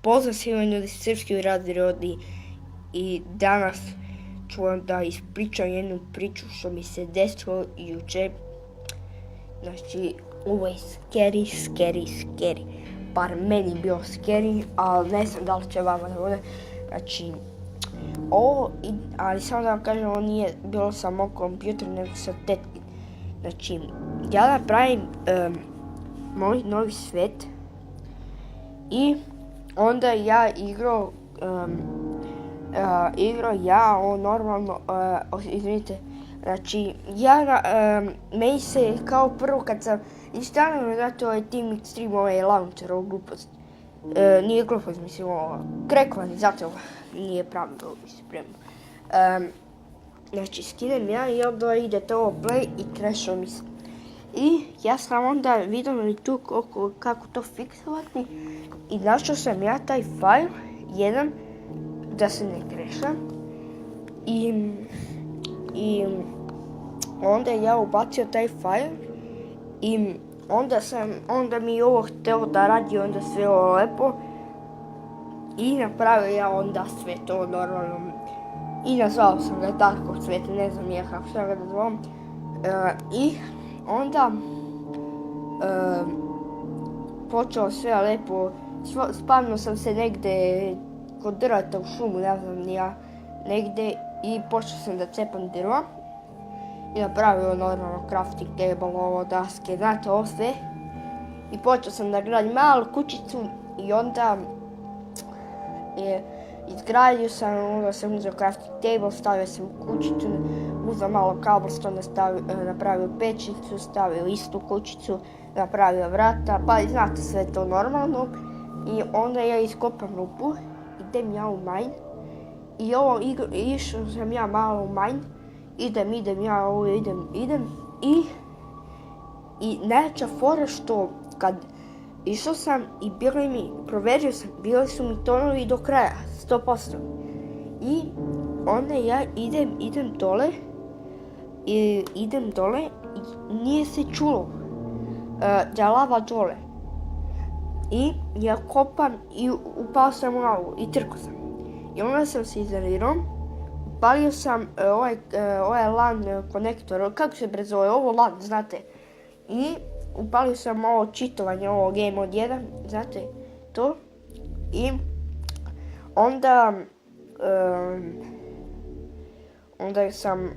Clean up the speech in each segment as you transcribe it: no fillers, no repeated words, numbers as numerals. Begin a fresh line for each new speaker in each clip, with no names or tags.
Pozdrav svima ljudi, srpski razredi i danas ću vam da ispričam jednu priču što mi se desilo juče. Znači, ovo je scary. Bar meni bio scary, ali ne znam da li će vama da bude. Znači, ali samo da vam kažem, ovo nije bilo sa mog kompjutera, nego sa tetki. Znači, ja napravim moj novi svet i onda ja igrao normalno, izvinite, znači meni se kao prvo kad sam instalirao, znate ovaj Team Extreme, ovaj launcher, ovo glupost, nije glupost, mislim ovo, krekovani, zato nije pravilno, mislim, znači skinem ja i onda idete ovo play i crashao mi se. I ja sam onda vidio na YouTube kako to fiksovati i našao sam ja taj file, jedan, da se ne kreša. I onda ja ubacio taj file i onda mi ovo hteo da radi onda sve ovo lepo i napravio ja onda sve to normalno i nazvao sam ga Darkov svet, ne znam ja kako sam ga nazvao. I onda počeo sve lepo, spavnuo sam se negde kod drveta u šumu, ne znam ni ja, negde i počeo sam da cepam drva i napravio normalno crafting table, ovo daske, znate ovo sve. I počeo sam da gradim malu kućicu i onda izgradio sam, onda sam uzeo crafting table, stavio sam kućicu, uzeo malo cobblestone, napravio pećnicu, stavio istu kućicu, napravio vrata, pa znate sve to normalno. I onda ja iskopam rupu, idem ja u mine i išao sam ja malo u mine, idem i najveća fora što kad išao sam i proverio sam, bili su mi tonovi do kraja, 100%. I onda ja idem dole i nije se čulo da je lava dole. I ja kopam i upao sam u lavu i trkao sam. I onda sam se izolirao, upalio sam ovaj LAN konektor, kako se bre zove, ovo LAN, znate. I upalio sam ovo čitovanje, ovo Game Mode 1, znate to. I onda sam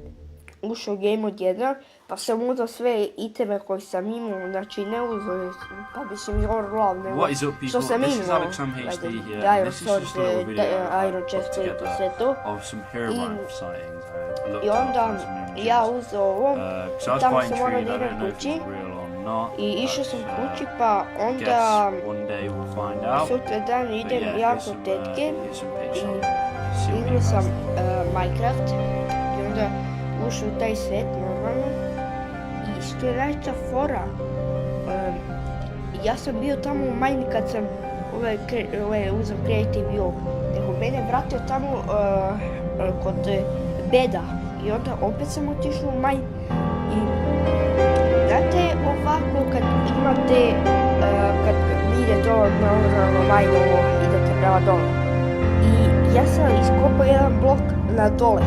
ušao u Game Mode 1, pa sam uzao sve iteme koje sam imao, znači ne uzao, pa bi se mi glav nego što sam imao, Iron Chest i sve to. I onda ja uzao ovo, tamo sam morao da idem kući i išao sam kući, pa onda sutra dan idem ja kod tetke i igrao sam Minecraft i onda ušao u taj svet normalno. I što je najveća fora, ja sam bio tamo u mine kad sam uzeo Creative View, nego mene vratio tamo kod beda i onda opet sam otišao u mine. I znate ovako kad imate, kad idete na mine, idete prema dole. I ja sam iskopao jedan blok na dole.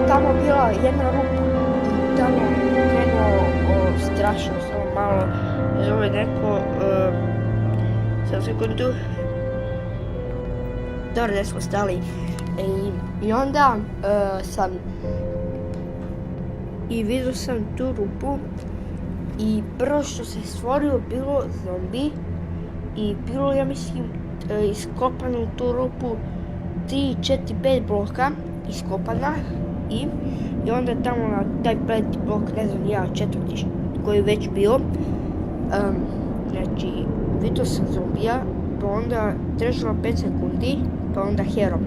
Tamo bila jedna rupa i tamo krenuo strašno, samo malo zove neko, sam sekundu, dobro da smo stali. I onda i vidio sam tu rupu i prvo što se stvorio bilo zombi i bilo, ja mislim, iskopano u tu rupu 3, 4, 5 bloka iskopana. I onda tamo na taj peti blok, ne znam ja, četvrti koji je već bio, znači vidio sam zombija, pa onda trešalo 5 sekundi, pa onda hero.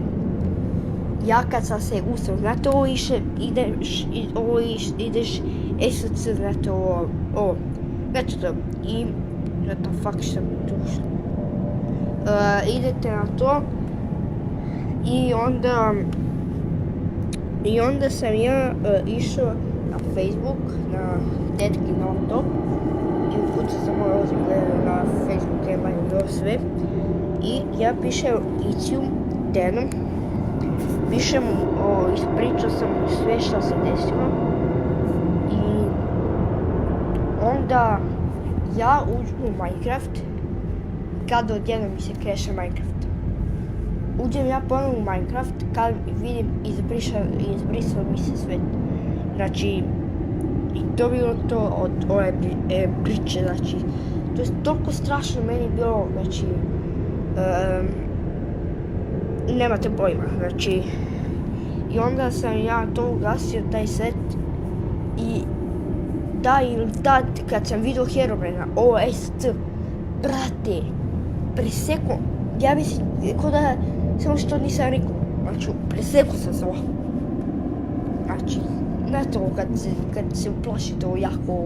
Ja kad sam se ustao, znate ovo ideš SC, znate ovo, znate to, i znate fuck sam tu ušao. Idete na to i onda sam ja išao na Facebook, na tetkin laptop i upucao sam moj ozir na Facebook, imaju sve. I ja pišem Iciju, Denu, pišem mu, ispričao sam mu sve što se desilo i onda ja uđem u Minecraft kad odjednom mi se kreše Minecraft. Uđem ja ponovno u Minecraft kad vidim izbrisao mi se svet. Znači, i to bilo to od ove priče, znači, to je toliko strašno meni bilo, znači, nemate pojma, znači, i onda sam ja to ugasio, taj set, i tad kad sam vidio Herobrina, OST, brate, presekao, ja mislim, ko da, samo što nisam rekao, znači, presekao sam se ovako. Znači, ne to kad se uplaši to jako,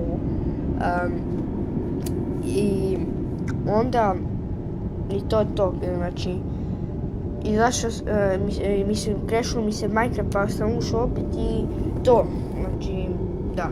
i onda, i to je to, znači, izašao, mislim, krešilo mi se Minecraft, pa sam ušao opet i to, znači, da.